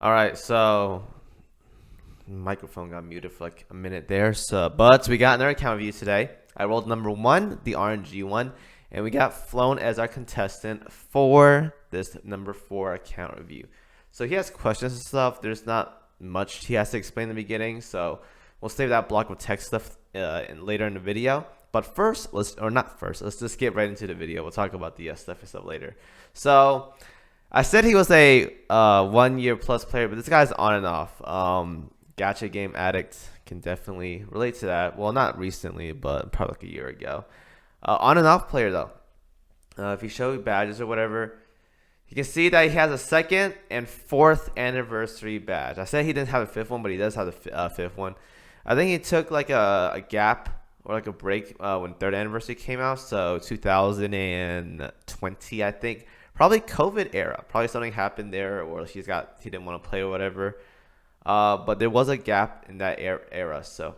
All right, so microphone got muted for like a minute there. But we got another account review today. I rolled number one, the RNG one, and we got Flohn as our contestant for this number four account review. So he has questions and stuff. There's not much he has to explain in the beginning, so we'll save that block of text stuff later in the video. But first, let's just get right into the video. We'll talk about the stuff and stuff later. So I said he was a 1 year plus player, but this guy's on and off. Gacha game addict, can definitely relate to that. Well, not recently, but probably like a year ago. On and off player though. If you show badges or whatever, you can see that he has a second and fourth anniversary badge. I said he didn't have a fifth one, but he does have the fifth one. I think he took like a gap or like a break when third anniversary came out. So 2020, I think. Probably COVID era. Probably something happened there, or he didn't want to play or whatever. But there was a gap in that era. So,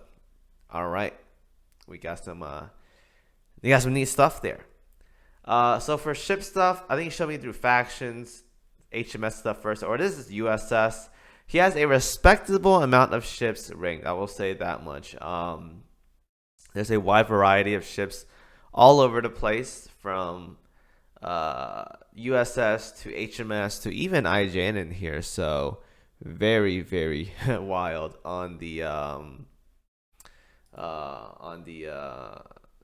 all right, we got some neat stuff there. So for ship stuff, I think he showed me through factions, HMS stuff first, or this is USS. He has a respectable amount of ships ranked. I will say that much. There's a wide variety of ships all over the place, from USS to HMS to even IJN in here. So very, very wild on the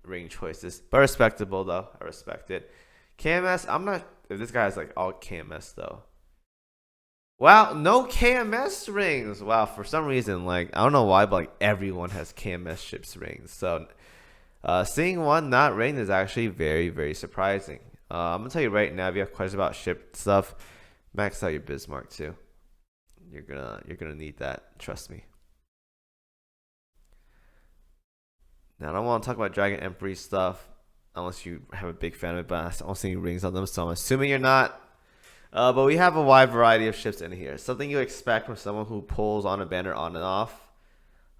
ring choices, but respectable though. I respect it. KMS, I'm not if this guy has like all KMS though. Wow, no KMS rings. Wow, for some reason, like I don't know why, but like everyone has KMS ships rings. So seeing one not ringed is actually very, very surprising. I'm gonna tell you right now, if you have questions about ship stuff, max out your Bismarck too. You're gonna need that. Trust me. Now I don't want to talk about Dragon Emperor stuff unless you have a big fan of it, but I don't see any rings on them, so I'm assuming you're not. But we have a wide variety of ships in here. Something you expect from someone who pulls on a banner on and off.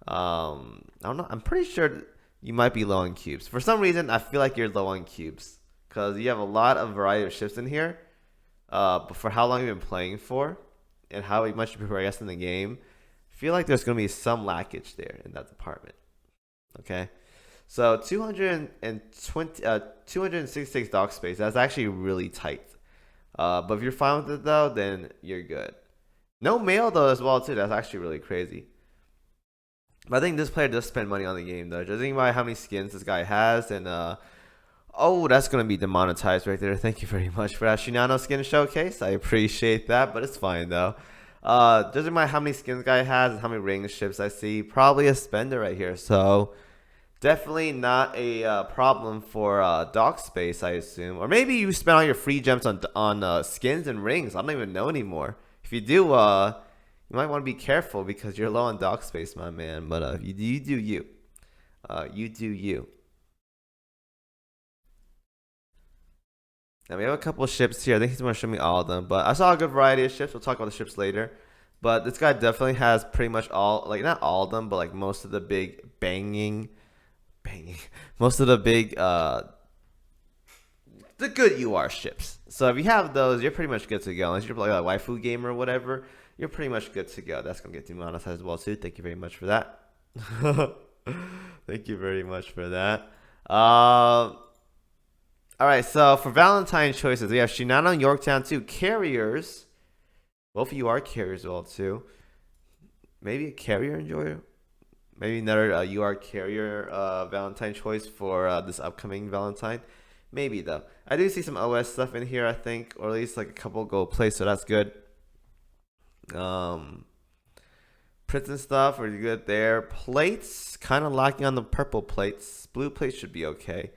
I don't know. I'm pretty sure you might be low on cubes. For some reason, I feel like you're low on cubes, because you have a lot of variety of ships in here. But for how long you've been playing for, and how much you progress in the game, I feel like there's going to be some lackage there in that department. Okay, so 266 dock space. That's actually really tight. But if you're fine with it though, then you're good. No mail though as well too. That's actually really crazy. But I think this player does spend money on the game though. Judging by how many skins this guy has, and oh, that's going to be demonetized right there. Thank you very much for that Shinano skin showcase. I appreciate that, but it's fine though. Judging by how many skins this guy has and how many ring ships I see, probably a spender right here. So definitely not a problem for dock space, I assume. Or maybe you spend all your free gems on skins and rings. I don't even know anymore. If you do, you might want to be careful because you're low on dock space, my man. But you do you. You do you. Now we have a couple of ships here. I think he's going to show me all of them. But I saw a good variety of ships. We'll talk about the ships later. But this guy definitely has pretty much all, like not all of them, but like most of the big most of the big the good UR ships. So if you have those, you're pretty much good to go. Unless you're like a waifu game or whatever, you're pretty much good to go. That's gonna get demonetized as well too. Thank you very much for that. Thank you very much for that. All right, so for Valentine choices, we have Shinano and Yorktown 2 carriers. Both of you are carriers as well too. Maybe a carrier enjoyer. Maybe another UR carrier Valentine choice for this upcoming Valentine. Maybe though. I do see some OS stuff in here, I think, or at least like a couple gold plates, so that's good. Prints and stuff are good there. Plates, kind of lacking on the purple plates. Blue plates should be okay.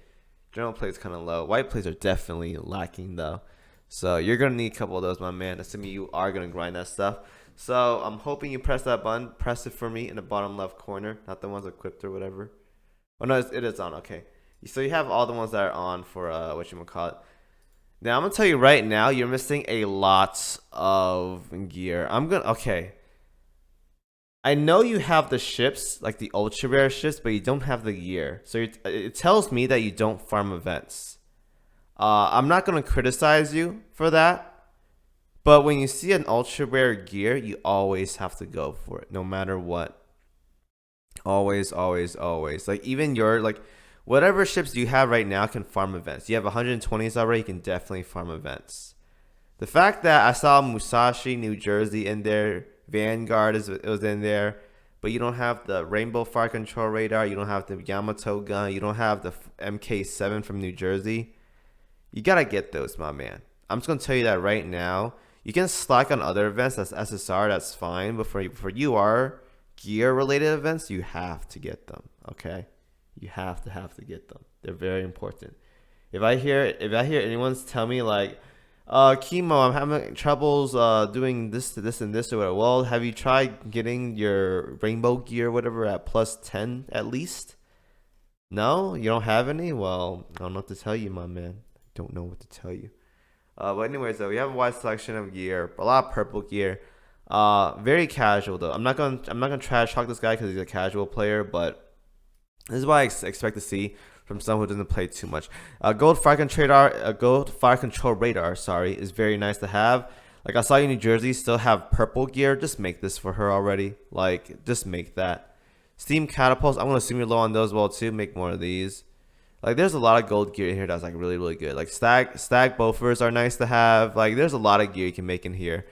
General plates kind of low. White plates are definitely lacking though. So you're going to need a couple of those, my man, assuming you are going to grind that stuff. So I'm hoping you press that button. Press it for me in the bottom left corner, not the ones equipped or whatever. Oh no, it is on. Okay, so you have all the ones that are on for whatchamacallit. Now I'm gonna tell you right now, you're missing a lot of gear. Okay. I know you have the ships, like the ultra rare ships, but you don't have the gear. So it tells me that you don't farm events. I'm not gonna criticize you for that, But when you see an ultra rare gear, you always have to go for it, no matter what. Always, always, always. Like even your like whatever ships you have right now can farm events. You have 120s already, you can definitely farm events. The fact that I saw Musashi, New Jersey in there, Vanguard it was in there, but you don't have the Rainbow Fire Control Radar, you don't have the Yamato gun, you don't have the MK7 from New Jersey. You gotta get those, my man. I'm just gonna tell you that right now. You can slack on other events, that's SSR, that's fine, but for UR gear related events, you have to get them. Okay, you have to get them. They're very important. If I hear anyone's tell me like, Kimo, I'm having troubles doing this to this and this or whatever. Well, have you tried getting your rainbow gear, whatever, at plus 10 at least? No, you don't have any. Well, I don't know what to tell you, my man. I don't know what to tell you. But anyways, though, we have a wide selection of gear, a lot of purple gear. Very casual though. I'm not gonna trash talk this guy because he's a casual player, but this is what I expect to see from someone who doesn't play too much. Gold fire control radar, sorry, is very nice to have. Like I saw you in New Jersey still have purple gear. Just make this for her already. Like just make that. Steam catapults. I'm gonna assume you're low on those well too. Make more of these. Like there's a lot of gold gear in here that's like really good. Like stag bofers are nice to have. Like there's a lot of gear you can make in here.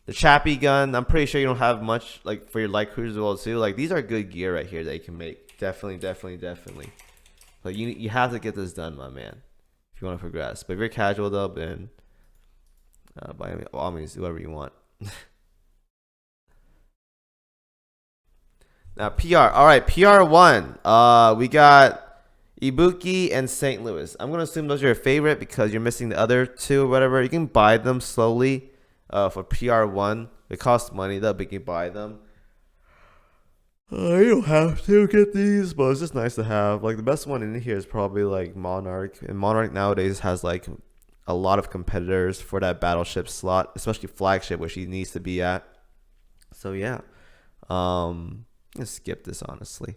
The Chappie gun, I'm pretty sure you don't have much like for your light cruisers as well too. Like these are good gear right here that you can make. Definitely. Like you have to get this done, my man, if you want to progress. But if you're casual though, then by all means, do whatever you want. Now PR. All right, PR1. We got Ibuki and St. Louis. I'm gonna assume those are your favorite because you're missing the other two or whatever. You can buy them slowly. For PR1, it costs money though, but you can buy them. You don't have to get these, but it's just nice to have. Like the best one in here is probably like Monarch, and Monarch nowadays has like a lot of competitors for that battleship slot, especially flagship, which he needs to be at. So yeah, let's skip this honestly.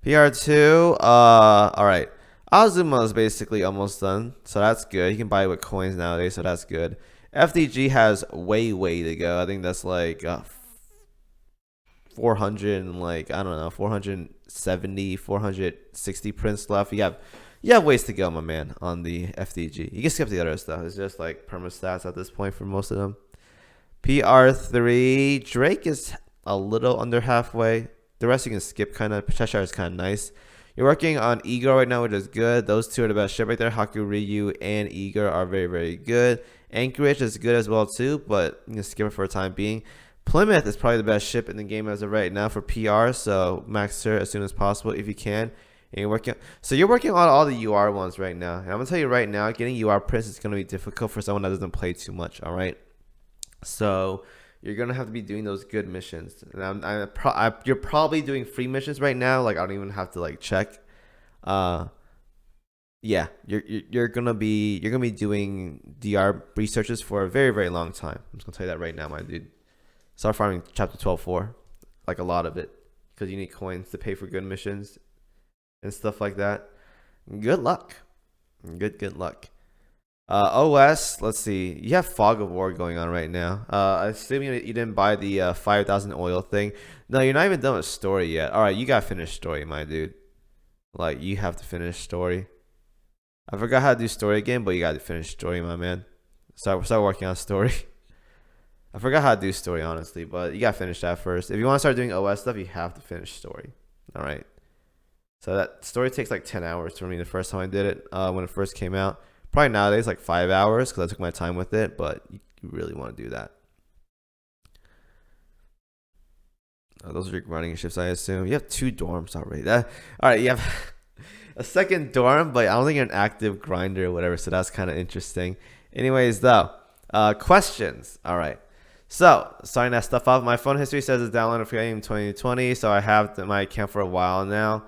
PR2, all right. Azuma is basically almost done, so that's good. You can buy it with coins nowadays, so that's good. FDG has way to go. I think that's like 400 and like I don't know, 470, 460 prints left. You have ways to go, my man, on the FDG. You can skip the other stuff. It's just like perma stats at this point for most of them. PR3, Drake is a little under halfway. The rest you can skip kind of. Cheshire is kind of nice. You're working on Eagle right now, which is good. Those two are the best ship right there. Haku Ryu and Eagle are very good. Anchorage is good as well too, but you can skip it for a time being. Plymouth is probably the best ship in the game as of right now for PR, so max her as soon as possible if you can. And you're working on all the UR ones right now. And I'm gonna tell you right now, getting UR prints is gonna be difficult for someone that doesn't play too much. All right, so you're gonna have to be doing those good missions. And you're probably doing free missions right now. Like I don't even have to like check. Yeah, you're gonna be doing DR researches for a very long time. I'm just gonna tell you that right now, my dude. Start farming chapter 12.4, like a lot of it, because you need coins to pay for good missions and stuff like that. Good luck, good luck. OS, let's see. You have Fog of War going on right now. Assuming you didn't buy the 5,000 oil thing. No, you're not even done with story yet. All right, you gotta finish story, my dude. Like you have to finish story. I forgot how to do story again, but you gotta finish story, my man. Start working on story. I forgot how to do story honestly, but you gotta finish that first. If you want to start doing OS stuff, you have to finish story. All right. So that story takes like 10 hours for me the first time I did it when it first came out. Probably nowadays like 5 hours because I took my time with it, but you really want to do that. Those are your grinding ships, I assume. You have 2 dorms already. All right, you have a second dorm, but I don't think you're an active grinder or whatever, so that's kind of interesting. Anyways, though, questions. All right. So, starting that stuff off, my phone history says it's downloaded for game 2020, so I have my account for a while now.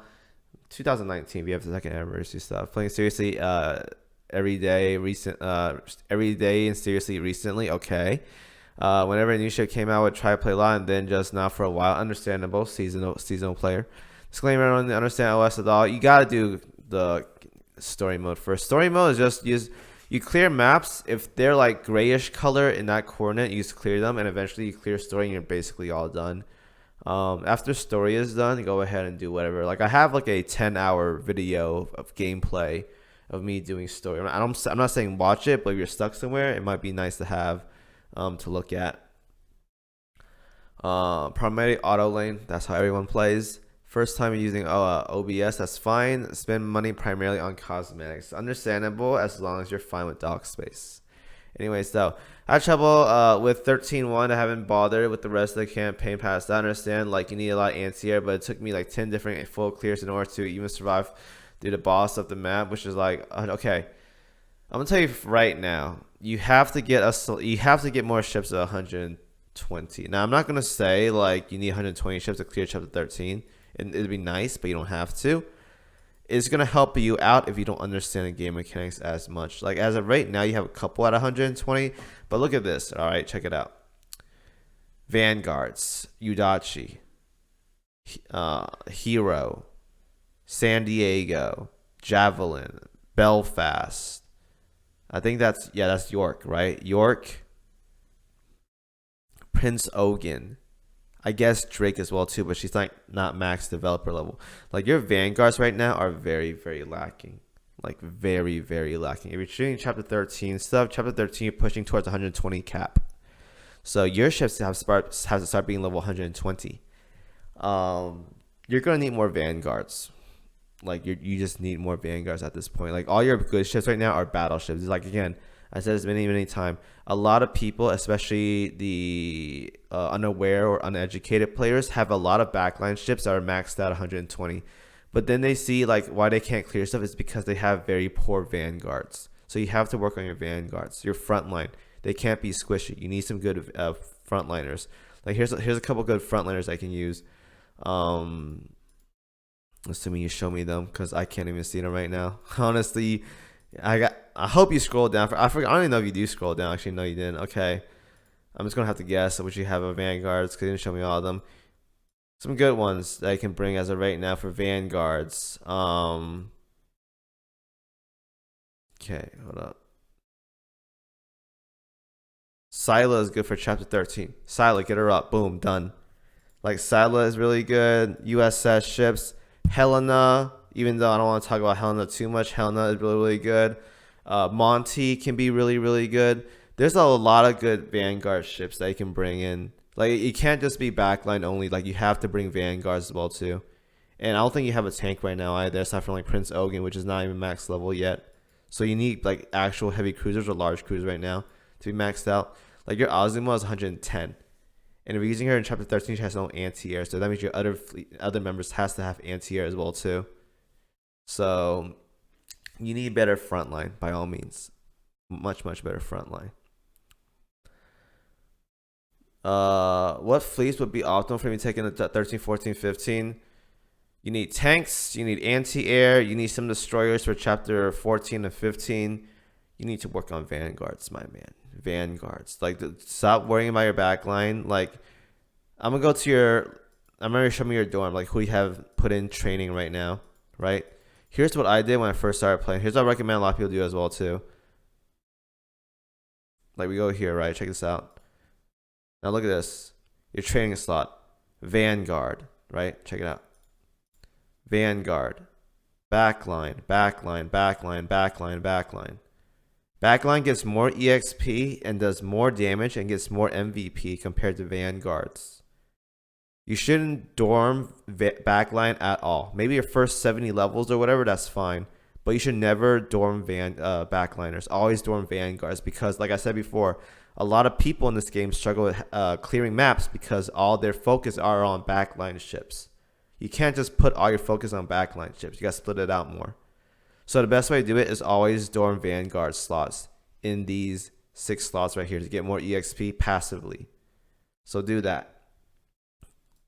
2019, we have the second anniversary stuff. Playing seriously every day and seriously recently. Okay. Whenever a new ship came out, I would try to play a lot and then just not for a while. Understandable, seasonal player. Disclaimer, I don't understand OS at all. You gotta do the story mode first. Story mode is just You clear maps if they're like grayish color in that coordinate. You just clear them, and eventually you clear story, and you're basically all done. After story is done, go ahead and do whatever. Like I have like a 10-hour video of gameplay of me doing story. I'm not saying watch it, but if you're stuck somewhere, it might be nice to have to look at. Primary auto lane, that's how everyone plays. First time using OBS, that's fine. Spend money primarily on cosmetics. Understandable as long as you're fine with dock space. Anyways, though, I had trouble with 13-1. I haven't bothered with the rest of the campaign past that. I understand, like, you need a lot of anti-air, but it took me like 10 different full clears in order to even survive through the boss of the map, which is like, okay. I'm gonna tell you right now, you have to get more ships at 120. Now, I'm not gonna say like you need 120 ships to clear chapter 13. It'd be nice, but you don't have to. It's gonna help you out if you don't understand the game mechanics as much. Like as of right now, you have a couple at 120, but look at this. All right, check it out. Vanguards, Udachi, Hero, San Diego, Javelin, Belfast. I think that's York, right? York, Prince Ogan. I guess Drake as well too, but she's like not max developer level. Like your vanguards right now are very, very lacking. Like very, very lacking. If you're shooting chapter 13 stuff, chapter 13 you're pushing towards 120 cap. So your ships have to start being level 120. You're gonna need more vanguards. Like you just need more vanguards at this point. Like all your good ships right now are battle ships. It's like again, I said this many times. A lot of people, especially the unaware or uneducated players, have a lot of backline ships that are maxed out 120. But then they see like why they can't clear stuff is because they have very poor vanguards. So you have to work on your vanguards, your front line. They can't be squishy. You need some good frontliners. Like here's a couple good frontliners I can use. Assuming you show me them because I can't even see them right now. Honestly, I hope you scroll down. I don't even know if you do scroll down. Actually, no, you didn't. Okay, I'm just gonna have to guess which you have of vanguards because you didn't show me all of them. Some good ones that I can bring as of right now for vanguards. Okay, hold up. Scylla is good for chapter 13. Scylla, get her up. Boom, done. Like Scylla is really good. USS ships. Helena, even though I don't want to talk about Helena too much, Helena is really, really good. Monty can be really, really good. There's a lot of good Vanguard ships that you can bring in. Like, you can't just be backline only. Like, you have to bring Vanguards as well, too. And I don't think you have a tank right now either, aside from, like, Prince Ogan, which is not even max level yet. So you need, like, actual heavy cruisers or large cruisers right now to be maxed out. Like, your Azuma is 110. And if you're using her in chapter 13, she has no anti-air. So that means your other members has to have anti-air as well, too. So you need better frontline, by all means. Much, much better frontline. What fleets would be optimal for me taking the 13, 14, 15? You need tanks, you need anti-air, you need some destroyers for chapter 14 and 15. You need to work on vanguards, my man. Vanguards. Like, stop worrying about your backline. Like, I'm gonna go to your, I'm gonna show me your dorm, like who you have put in training right now, right? Here's what I did when I first started playing. Here's what I recommend a lot of people do as well too. Like, we go here, right? Check this out. Now look at this. Your training slot. Vanguard, right? Check it out. Vanguard. Backline, backline, backline, backline, backline. Backline gets more EXP and does more damage and gets more MVP compared to Vanguards. You shouldn't dorm backline at all. Maybe your first 70 levels or whatever, that's fine. But you should never dorm backliners. Always dorm Vanguards because, like I said before, a lot of people in this game struggle with clearing maps because all their focus are on backline ships. You can't just put all your focus on backline ships. You got to split it out more. So the best way to do it is always dorm Vanguard slots in these 6 slots right here to get more EXP passively. So do that.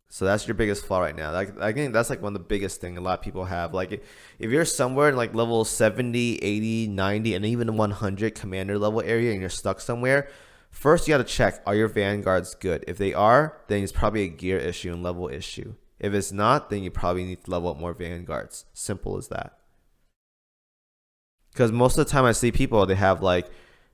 So that's your biggest flaw right now. Like, I think that's like one of the biggest thing a lot of people have. Like, if you're somewhere in like level 70, 80, 90, and even 100 commander level area and you're stuck somewhere, first you got to check, are your Vanguards good? If they are, then it's probably a gear issue and level issue. If it's not, then you probably need to level up more Vanguards. Simple as that. Because most of the time I see people, they have like,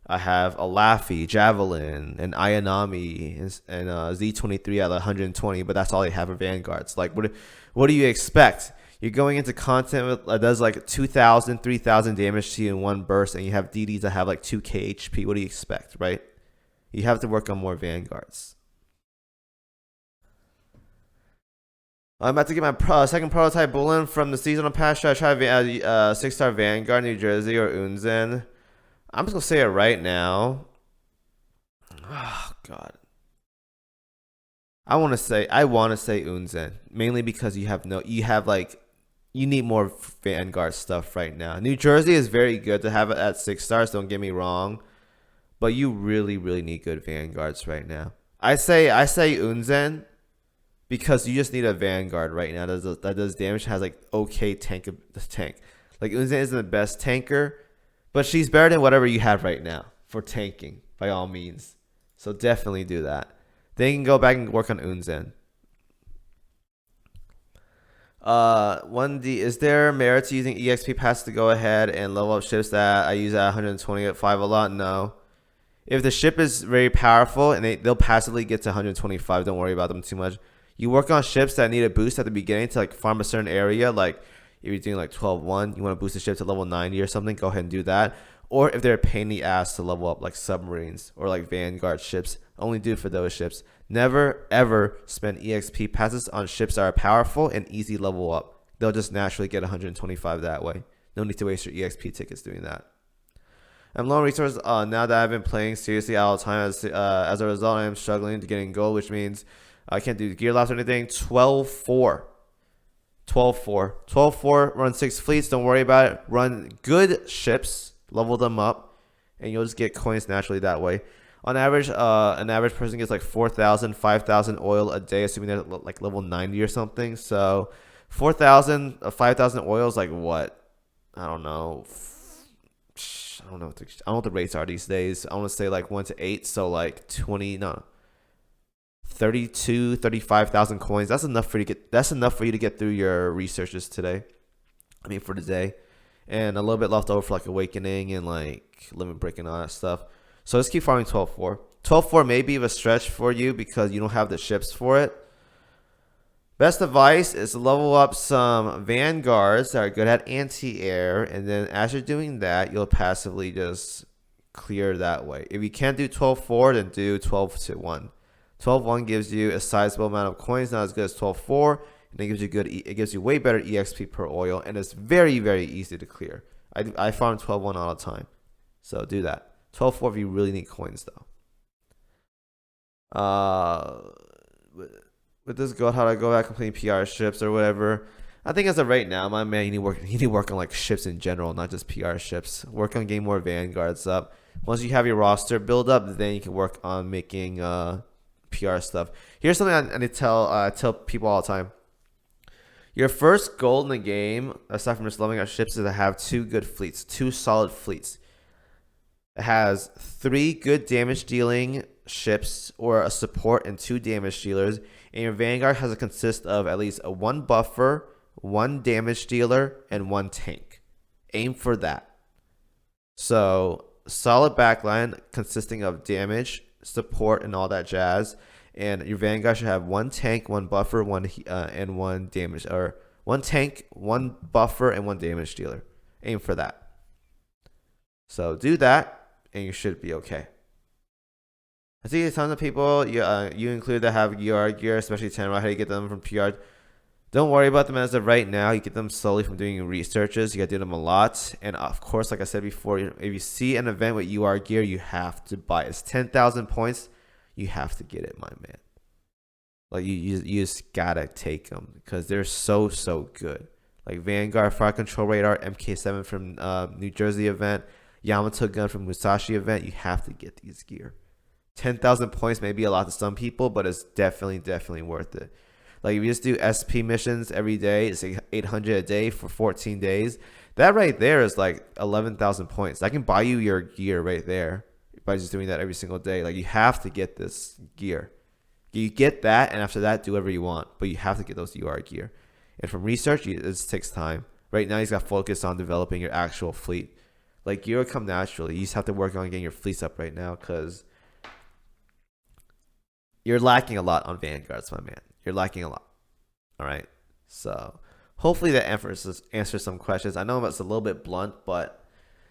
I have a Laffy, Javelin, and Ayanami, and Z23 at 120, but that's all they have for Vanguards. Like, what do you expect? You're going into content that does like 2,000, 3,000 damage to you in one burst, and you have DDs that have like 2k HP. What do you expect, right? You have to work on more Vanguards. I'm about to get my second prototype Bullen from the seasonal patch. Should I try 6-star Vanguard, New Jersey, or Unzen? I'm just gonna say it right now. Oh God. I want to say Unzen, mainly because you need more Vanguard stuff right now. New Jersey is very good to have it at 6 stars. Don't get me wrong, but you really need good Vanguards right now. I say Unzen because you just need a Vanguard right now that does damage, has like okay tank. Like Unzen isn't the best tanker, but she's better than whatever you have right now for tanking by all means. So definitely do that. Then you can go back and work on Unzen. 1D, is there merit to using EXP pass to go ahead and level up ships that I use at 120 at 5 a lot? No. If the ship is very powerful and they'll passively get to 125, don't worry about them too much. You work on ships that need a boost at the beginning to like farm a certain area. Like if you're doing like 12-1, you want to boost the ship to level 90 or something, go ahead and do that. Or if they're a pain in the ass to level up, like submarines or like Vanguard ships, only do it for those ships. Never ever spend EXP passes on ships that are powerful and easy level up. They'll just naturally get 125 that way. No need to waste your EXP tickets doing that. I'm low on resources now that I've been playing seriously all the time. As a result, I am struggling to get in gold, which means I can't do gear laps or anything. 12-4. 12-4. 12-4, run 6 fleets. Don't worry about it. Run good ships, level them up, and you'll just get coins naturally that way. On average, an average person gets like 4,000, 5,000 oil a day, assuming they're like level 90 or something. So 4,000, 5,000 oil is like what? I don't know. I don't know what the rates are these days. I want to say like 1 to 8, so like 32, 35,000 coins. That's enough for you to get through your researches today. I mean for the day. And a little bit left over for like awakening and like limit break and all that stuff. So let's keep farming 12-4. 12-4 may be a stretch for you because you don't have the ships for it. Best advice is to level up some Vanguards that are good at anti-air, and then as you're doing that, you'll passively just clear that way. If you can't do 12-4, then do 12-1. 12-1 gives you a sizable amount of coins, not as good as 12-4, and it gives you way better EXP per oil, and it's very easy to clear. I farm 12-1 all the time, so do that. 12-4 if you really need coins though. With this gold, how do I go back completing PR ships or whatever? I think as of right now, my man, you need to work on like ships in general, not just PR ships. Work on getting more Vanguards up. Once you have your roster build up, then you can work on making PR stuff. Here's something I need to tell people all the time. Your first goal in the game, aside from just leveling up ships, is to have 2 good fleets, 2 solid fleets. It has 3 good damage dealing ships or a support and 2 damage dealers, and your Vanguard has to consist of at least a 1 buffer, 1 damage dealer, and 1 tank. Aim for that. So solid backline consisting of damage, support, and all that jazz. And your Vanguard should have 1 tank, 1 buffer, and 1 damage, or 1 tank, 1 buffer, and 1 damage dealer. Aim for that. So do that, and you should be okay. I see tons of people you include that have UR gear, especially 10 right. How do you get them from PR? Don't worry about them as of right now. You get them slowly from doing researches. You got to do them a lot. And of course, like I said before, if you see an event with UR gear, you have to buy it. It's 10,000 points. You have to get it, my man. Like you just gotta take them because they're so good. Like Vanguard Fire Control Radar, MK7 from New Jersey event, Yamato gun from Musashi event. You have to get these gear. 10,000 points may be a lot to some people, but it's definitely worth it. Like if you just do SP missions every day, it's like 800 a day for 14 days. That right there is like 11,000 points. I can buy you your gear right there by just doing that every single day. Like you have to get this gear. You get that, and after that, do whatever you want. But you have to get those UR gear. And from research, it just takes time. Right now, you got to focus on developing your actual fleet. Like, you'll come naturally. You just have to work on getting your fleece up right now because you're lacking a lot on Vanguards, my man. You're lacking a lot. All right. So hopefully that answers some questions. I know it's a little bit blunt, but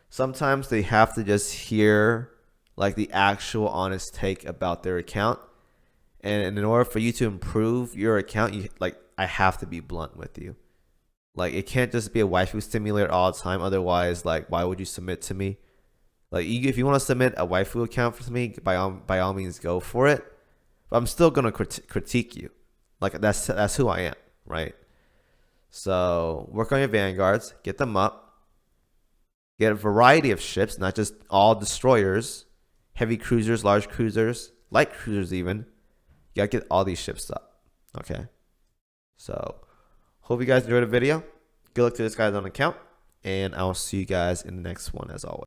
sometimes they have to just hear like the actual honest take about their account. And in order for you to improve your account, I have to be blunt with you. Like, it can't just be a waifu simulator all the time. Otherwise, like, why would you submit to me? Like, if you want to submit a waifu account for me, by all means, go for it. But I'm still gonna critique you. Like, that's who I am, right? So work on your vanguards, get them up, get a variety of ships, not just all destroyers, heavy cruisers, large cruisers, light cruisers even. You gotta get all these ships up. Okay. So hope you guys enjoyed the video. Good luck to this guy's on account, and I'll see you guys in the next one as always.